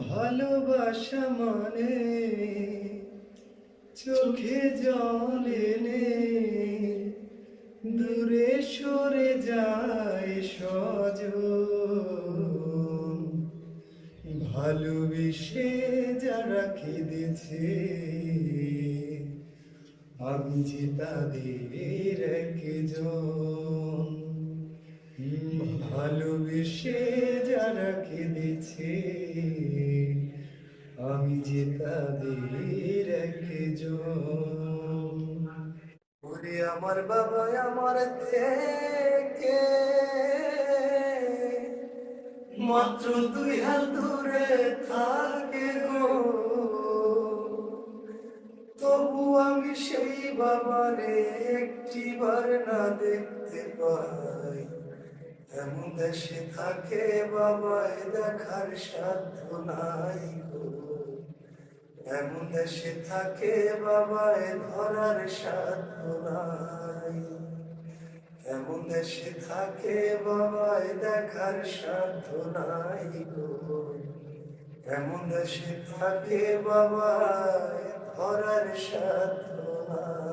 ভালোবাসা মানে চোখে জল এনে দূরে সরে যায় সজন। ভালোবেসে যারা কেঁদেছে আমি যে তাদের একজন। ভালোবেসে যারা কেঁদেছে আমি যে তাদের একজন। ওরে আমার বাবা আমার থেকে মাত্র 2 হাত দূরে থাকে গো, তবু আমি সেই বাবারে একটিবার না দেখতে পাই। এমন দেশে থাকে বাবায় দেখার সাধ্য নাই গো, এমন দেশে থাকে বাবায় ধরার সাধ্য নাই। এমন দেশে থাকে বাবায় দেখার সাধ্য নাই গো, এমন দেশে থাকে বাবায় ধরার সাধ্য নাই।